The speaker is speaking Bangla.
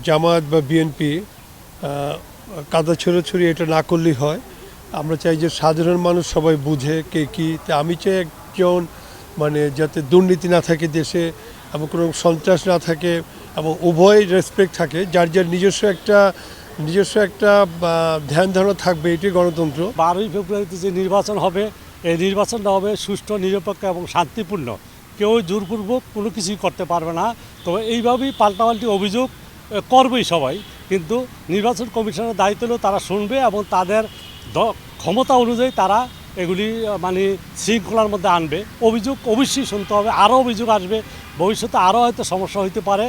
জামায়াত বা বিএনপি কাদা ছড়াছড়ি এটা না করলেই হয়। আমরা চাই যে সাধারণ মানুষ সবাই বুঝে কে কী। তা আমি চাই একজন যাতে দুর্নীতি না থাকে দেশে এবং কোনো সন্ত্রাস না থাকে এবং উভয় রেসপেক্ট থাকে, যার যার নিজস্ব একটা ধ্যান ধারণা থাকবে, এটি গণতন্ত্র। 12ই ফেব্রুয়ারিতে যে নির্বাচন হবে, এই নির্বাচনটা হবে সুষ্ঠু, নিরপেক্ষ এবং শান্তিপূর্ণ। কেউ জোরপূর্বক কোনো কিছুই করতে পারবে না। তবে এইভাবেই পাল্টাপাল্টি অভিযোগ করবেই সবাই, কিন্তু নির্বাচন কমিশনের দায়িত্ব হলেও তারা শুনবে এবং তাদের ক্ষমতা অনুযায়ী তারা এগুলি শৃঙ্খলার মধ্যে আনবে। অভিযোগ অবশ্যই শুনতে হবে, আরও অভিযোগ আসবে, ভবিষ্যতে আরও হয়তো সমস্যা হতে পারে।